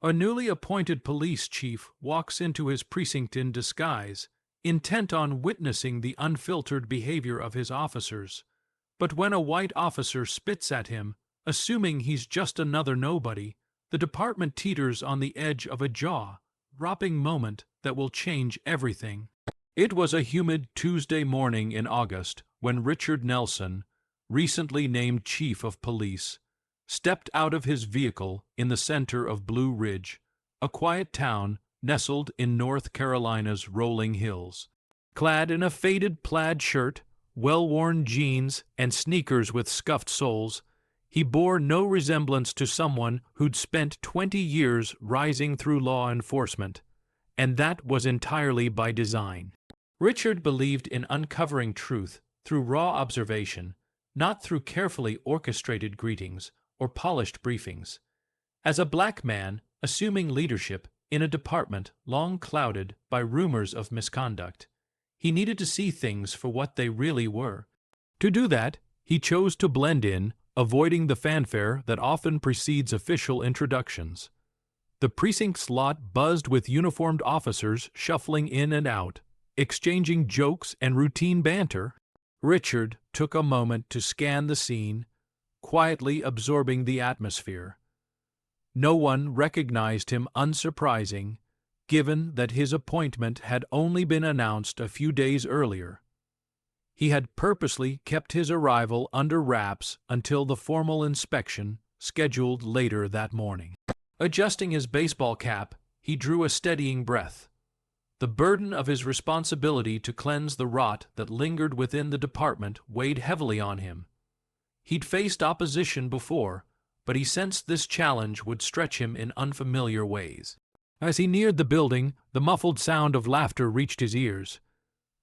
A newly appointed police chief walks into his precinct in disguise, intent on witnessing the unfiltered behavior of his officers. But when a white officer spits at him, assuming he's just another nobody, the department teeters on the edge of a jaw-dropping moment that will change everything. It was a humid Tuesday morning in August when Richard Nelson, recently named chief of police, stepped out of his vehicle in the center of Blue Ridge, a quiet town nestled in North Carolina's rolling hills. Clad in a faded plaid shirt, well-worn jeans, and sneakers with scuffed soles, he bore no resemblance to someone who'd spent 20 years rising through law enforcement, and that was entirely by design. Richard believed in uncovering truth through raw observation, not through carefully orchestrated greetings or polished briefings. As a black man assuming leadership in a department long clouded by rumors of misconduct, he needed to see things for what they really were. To do that, he chose to blend in, avoiding the fanfare that often precedes official introductions. The precinct's lot buzzed with uniformed officers shuffling in and out, exchanging jokes and routine banter. Richard took a moment to scan the scene, quietly absorbing the atmosphere. No one recognized him, unsurprising, given that his appointment had only been announced a few days earlier. He had purposely kept his arrival under wraps until the formal inspection scheduled later that morning. Adjusting his baseball cap, he drew a steadying breath. The burden of his responsibility to cleanse the rot that lingered within the department weighed heavily on him. He'd faced opposition before, but he sensed this challenge would stretch him in unfamiliar ways. As he neared the building, the muffled sound of laughter reached his ears.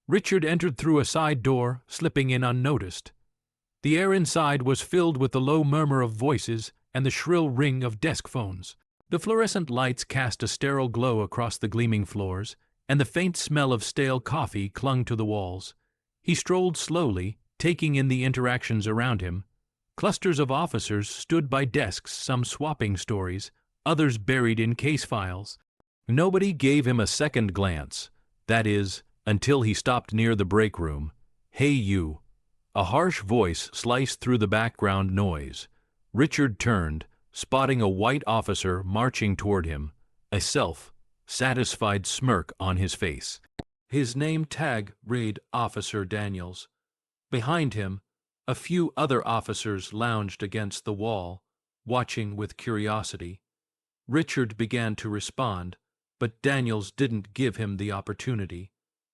Richard entered through a side door, slipping in unnoticed. The air inside was filled with the low murmur of voices and the shrill ring of desk phones. The fluorescent lights cast a sterile glow across the gleaming floors, and the faint smell of stale coffee clung to the walls. He strolled slowly, taking in the interactions around him. Clusters of officers stood by desks, some swapping stories, others buried in case files. Nobody gave him a second glance, that is, until he stopped near the break room. "Hey, you." A harsh voice sliced through the background noise. Richard turned, spotting a white officer marching toward him, a self-satisfied smirk on his face. His name tag read Officer Daniels. Behind him, a few other officers lounged against the wall, watching with curiosity. Richard began to respond, but Daniels didn't give him the opportunity.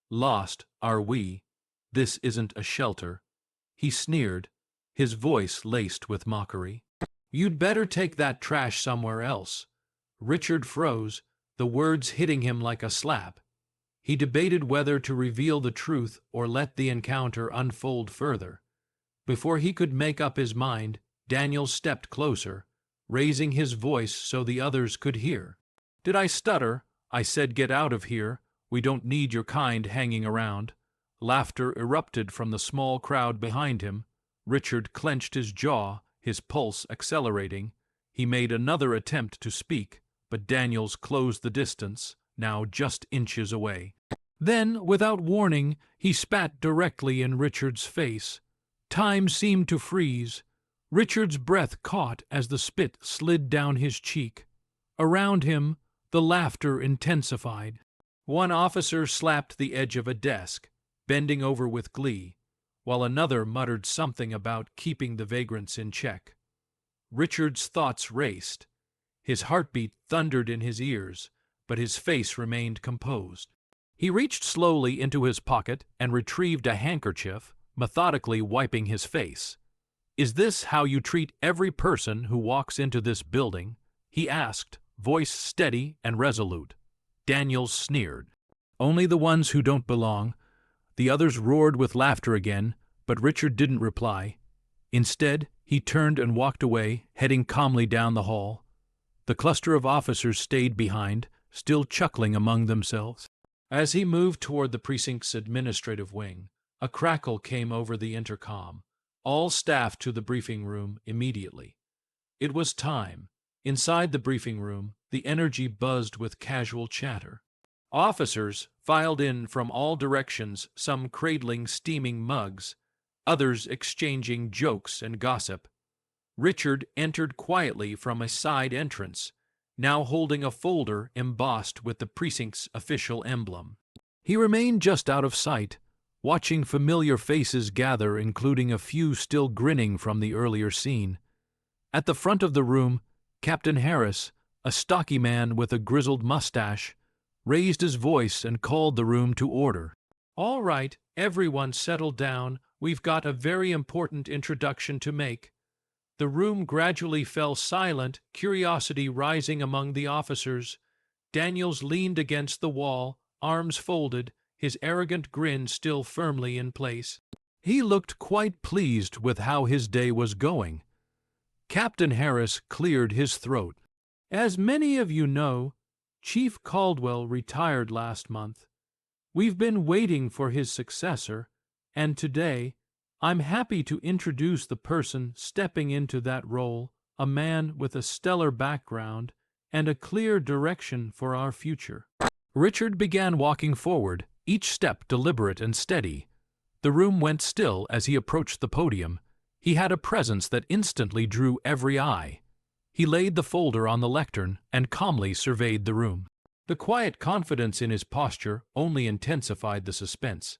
"Lost, are we? This isn't a shelter," he sneered, his voice laced with mockery. "You'd better take that trash somewhere else." Richard froze, the words hitting him like a slap. He debated whether to reveal the truth or let the encounter unfold further. Before he could make up his mind, Daniels stepped closer, raising his voice so the others could hear. "Did I stutter? I said get out of here. We don't need your kind hanging around." Laughter erupted from the small crowd behind him. Richard clenched his jaw, his pulse accelerating. He made another attempt to speak, but Daniels closed the distance, now just inches away. Then, without warning, he spat directly in Richard's face. Time seemed to freeze. Richard's breath caught as the spit slid down his cheek. Around him, the laughter intensified. One officer slapped the edge of a desk, bending over with glee, while another muttered something about keeping the vagrants in check. Richard's thoughts raced. His heartbeat thundered in his ears, but his face remained composed. He reached slowly into his pocket and retrieved a handkerchief, methodically wiping his face. "Is this how you treat every person who walks into this building?" he asked, voice steady and resolute. Daniels sneered. "Only the ones who don't belong." The others roared with laughter again, but Richard didn't reply. Instead, he turned and walked away, heading calmly down the hall. The cluster of officers stayed behind, still chuckling among themselves. As he moved toward the precinct's administrative wing, a crackle came over the intercom. All staff to the briefing room immediately. It was time. Inside the briefing room, the energy buzzed with casual chatter. Officers filed in from all directions, some cradling steaming mugs, others exchanging jokes and gossip. Richard entered quietly from a side entrance, now holding a folder embossed with the precinct's official emblem. He remained just out of sight, watching familiar faces gather, including a few still grinning from the earlier scene. At the front of the room, Captain Harris, a stocky man with a grizzled mustache, raised his voice and called the room to order. "All right, everyone settle down. We've got a very important introduction to make." The room gradually fell silent, curiosity rising among the officers. Daniels leaned against the wall, arms folded, his arrogant grin still firmly in place. He looked quite pleased with how his day was going. Captain Harris cleared his throat. "As many of you know, Chief Caldwell retired last month. We've been waiting for his successor, and today I'm happy to introduce the person stepping into that role, a man with a stellar background and a clear direction for our future." Richard began walking forward, each step deliberate and steady. The room went still as he approached the podium. He had a presence that instantly drew every eye. He laid the folder on the lectern and calmly surveyed the room. The quiet confidence in his posture only intensified the suspense.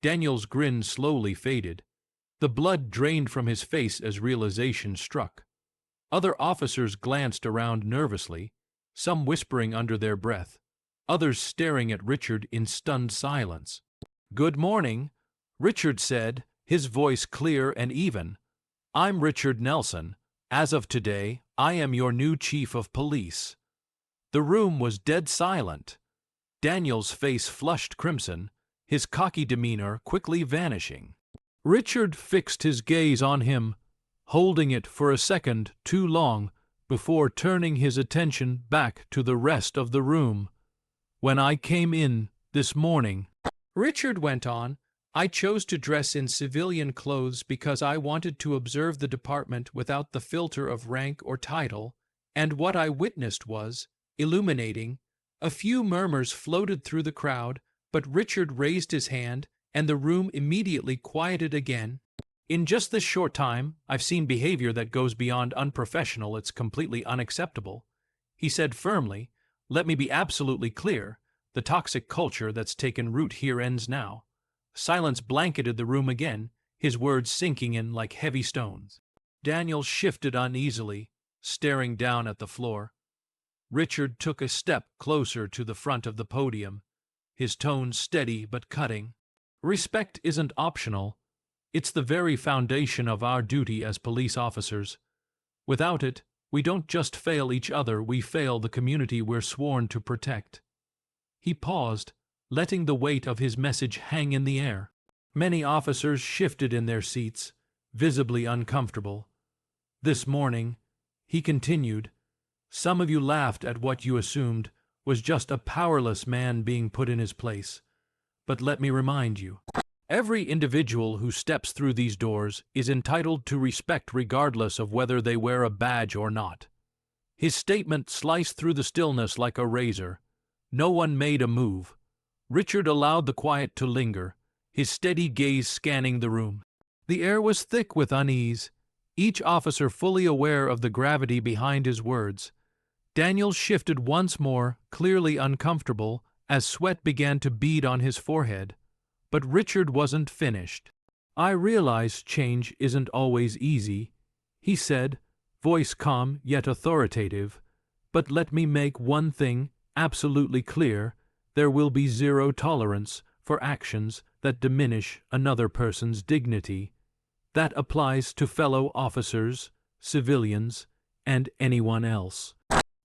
Daniel's grin slowly faded. The blood drained from his face as realization struck. Other officers glanced around nervously, some whispering under their breath, others staring at Richard in stunned silence. "Good morning," Richard said, his voice clear and even. "I'm Richard Nelson. As of today, I am your new chief of police." The room was dead silent. Daniel's face flushed crimson, his cocky demeanor quickly vanishing. Richard fixed his gaze on him, holding it for a second too long before turning his attention back to the rest of the room. "When I came in this morning," Richard went on, "I chose to dress in civilian clothes because I wanted to observe the department without the filter of rank or title, and what I witnessed was illuminating. A few murmurs floated through the crowd, but Richard raised his hand, and the room immediately quieted again. In just this short time, I've seen behavior that goes beyond unprofessional. It's completely unacceptable," he said firmly. "Let me be absolutely clear. The toxic culture that's taken root here ends now." Silence blanketed the room again, his words sinking in like heavy stones. Daniel shifted uneasily, staring down at the floor. Richard took a step closer to the front of the podium, his tone steady but cutting. "Respect isn't optional. It's the very foundation of our duty as police officers. Without it, we don't just fail each other, we fail the community we're sworn to protect." He paused, letting the weight of his message hang in the air. Many officers shifted in their seats, visibly uncomfortable. "This morning," he continued, "some of you laughed at what you assumed was just a powerless man being put in his place. But let me remind you, every individual who steps through these doors is entitled to respect regardless of whether they wear a badge or not." His statement sliced through the stillness like a razor. No one made a move. Richard allowed the quiet to linger, his steady gaze scanning the room. The air was thick with unease, each officer fully aware of the gravity behind his words. Daniel shifted once more, clearly uncomfortable, as sweat began to bead on his forehead. But Richard wasn't finished. "I realize change isn't always easy," he said, voice calm yet authoritative. "But let me make one thing absolutely clear. There will be zero tolerance for actions that diminish another person's dignity. That applies to fellow officers, civilians, and anyone else."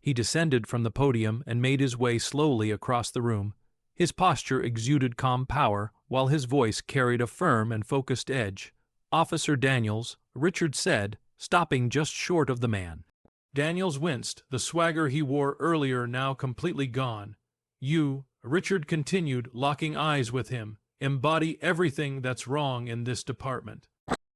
He descended from the podium and made his way slowly across the room. His posture exuded calm power, while his voice carried a firm and focused edge. "Officer Daniels," Richard said, stopping just short of the man. Daniels winced, the swagger he wore earlier now completely gone. "You," Richard continued, locking eyes with him, "embody everything that's wrong in this department.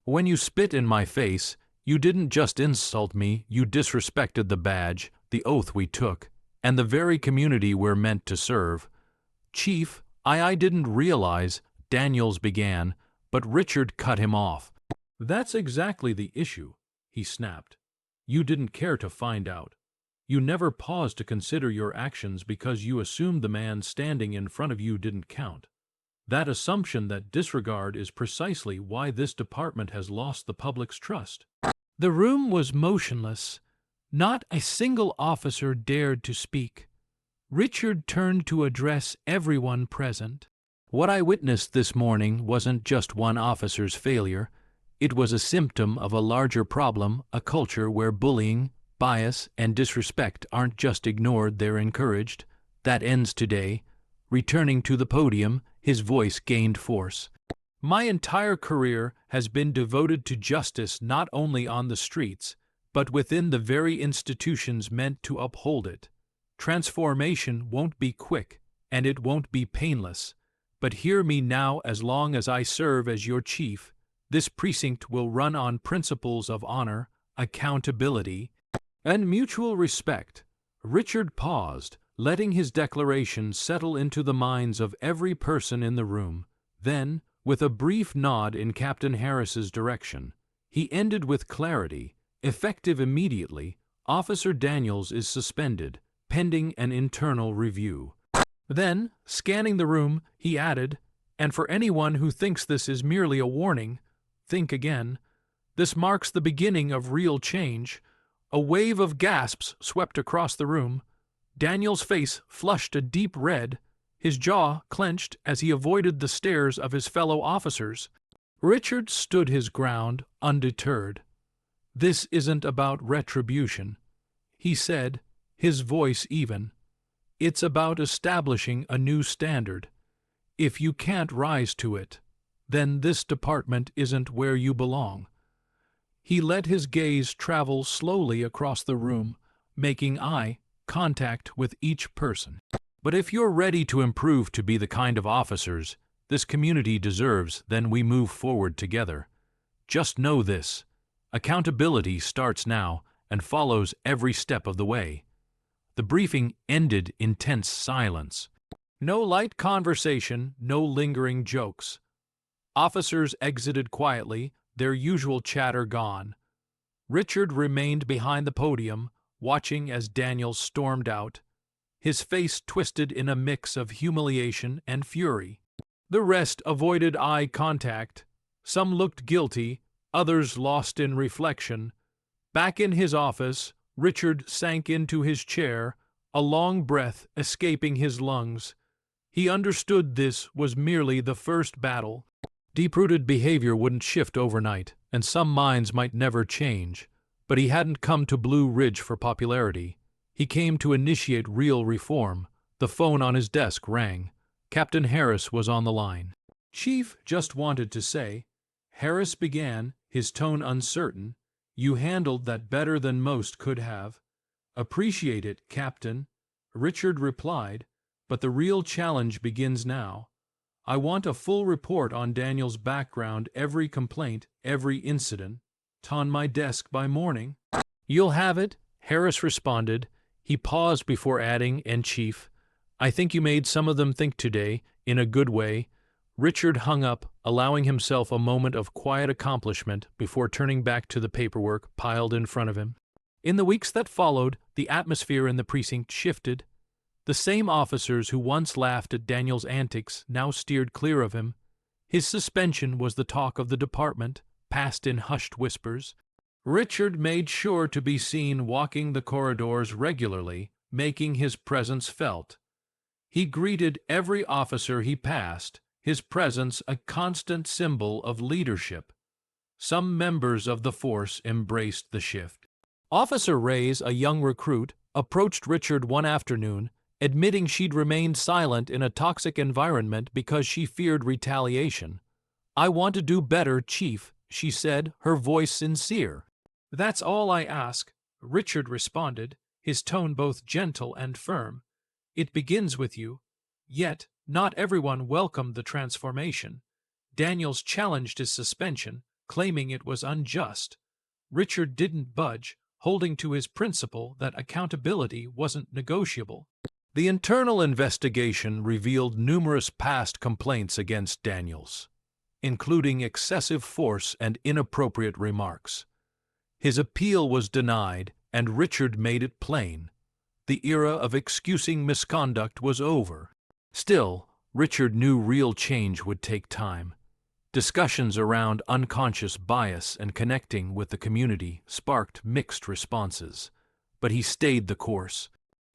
When you spit in my face, You didn't just insult me, you disrespected the badge, the oath we took, and the very community we're meant to serve. Chief, I didn't realize, Daniels began, but Richard cut him off. That's exactly the issue, he snapped. You didn't care to find out. You never paused to consider your actions because you assumed the man standing in front of you didn't count. That assumption, that disregard, is precisely why this department has lost the public's trust. The room was motionless. Not a single officer dared to speak. Richard turned to address everyone present. What I witnessed this morning wasn't just one officer's failure. It was a symptom of a larger problem, a culture where bullying, bias, and disrespect aren't just ignored, they're encouraged. That ends today. Returning to the podium, his voice gained force. My entire career has been devoted to justice, not only on the streets, but within the very institutions meant to uphold it. Transformation won't be quick, and it won't be painless. But hear me now, as long as I serve as your chief, this precinct will run on principles of honor, accountability, and mutual respect. Richard paused, letting his declaration settle into the minds of every person in the room. Then, with a brief nod in Captain Harris's direction, he ended with clarity, effective immediately. Officer Daniels is suspended, pending an internal review. Then, scanning the room, he added, and for anyone who thinks this is merely a warning, think again. This marks the beginning of real change. A wave of gasps swept across the room. Daniel's face flushed a deep red, his jaw clenched as he avoided the stares of his fellow officers. Richard stood his ground, undeterred. This isn't about retribution, he said, his voice even. It's about establishing a new standard. If you can't rise to it, then this department isn't where you belong. He let his gaze travel slowly across the room, making eye contact with each person. But if you're ready to improve to be the kind of officers this community deserves, then we move forward together. Just know this: accountability starts now and follows every step of the way. The briefing ended in tense silence. No light conversation, no lingering jokes. Officers exited quietly, their usual chatter gone. Richard remained behind the podium, watching as Daniels stormed out, his face twisted in a mix of humiliation and fury. The rest avoided eye contact. Some looked guilty, others lost in reflection. Back in his office, Richard sank into his chair, a long breath escaping his lungs. He understood this was merely the first battle. Deep-rooted behavior wouldn't shift overnight, and some minds might never change. But he hadn't come to Blue Ridge for popularity. He came to initiate real reform. The phone on his desk rang. Captain Harris was on the line. Chief just wanted to say, Harris began, his tone uncertain, you handled that better than most could have. Appreciate it, Captain, Richard replied, but the real challenge begins now. I want a full report on Daniel's background, every complaint, every incident, on my desk by morning. You'll have it, Harris responded. He paused before adding, and Chief, I think you made some of them think today, in a good way. Richard hung up, allowing himself a moment of quiet accomplishment before turning back to the paperwork piled in front of him. In the weeks that followed, the atmosphere in the precinct shifted. The same officers who once laughed at Daniel's antics now steered clear of him. His suspension was the talk of the department, passed in hushed whispers. Richard made sure to be seen walking the corridors regularly, making his presence felt. He greeted every officer he passed, his presence a constant symbol of leadership. Some members of the force embraced the shift. Officer Reyes, a young recruit, approached Richard one afternoon, admitting she'd remained silent in a toxic environment because she feared retaliation. I want to do better, Chief, she said, her voice sincere. That's all I ask, Richard responded, his tone both gentle and firm. It begins with you. Yet, not everyone welcomed the transformation. Daniels challenged his suspension, claiming it was unjust. Richard didn't budge, holding to his principle that accountability wasn't negotiable. The internal investigation revealed numerous past complaints against Daniels, including excessive force and inappropriate remarks. His appeal was denied, and Richard made it plain. The era of excusing misconduct was over. Still, Richard knew real change would take time. Discussions around unconscious bias and connecting with the community sparked mixed responses, but he stayed the course.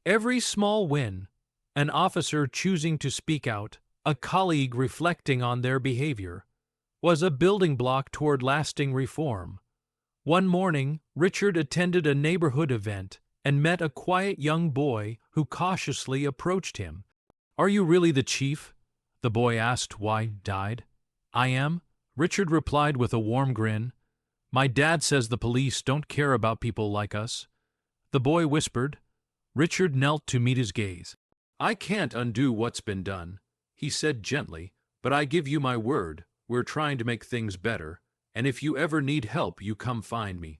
Every small win, an officer choosing to speak out, a colleague reflecting on their behavior, was a building block toward lasting reform. One morning, Richard attended a neighborhood event and met a quiet young boy who cautiously approached him. "Are you really the chief?" the boy asked. "Why died?" "I am," Richard replied with a warm grin. "My dad says the police don't care about people like us." The boy whispered. Richard knelt to meet his gaze. "I can't undo what's been done," he said gently, "but I give you my word, we're trying to make things better, and if you ever need help, you come find me.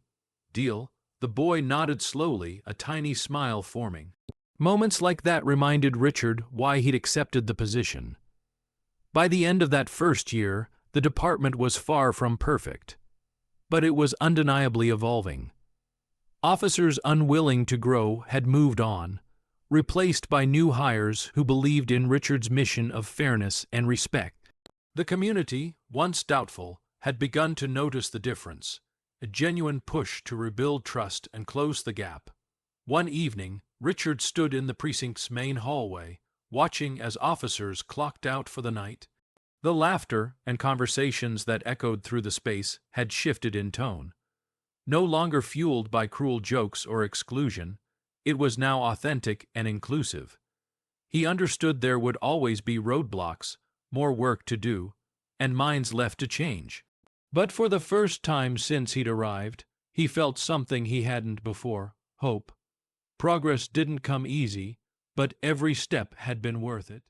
Deal?" The boy nodded slowly, a tiny smile forming. Moments like that reminded Richard why he'd accepted the position. By the end of that first year, the department was far from perfect, but it was undeniably evolving. Officers unwilling to grow had moved on, replaced by new hires who believed in Richard's mission of fairness and respect. The community, once doubtful, had begun to notice the difference, a genuine push to rebuild trust and close the gap. One evening, Richard stood in the precinct's main hallway, watching as officers clocked out for the night. The laughter and conversations that echoed through the space had shifted in tone. No longer fueled by cruel jokes or exclusion, it was now authentic and inclusive. He understood there would always be roadblocks, more work to do, and minds left to change. But for the first time since he'd arrived, he felt something he hadn't before: hope. Progress didn't come easy, but every step had been worth it.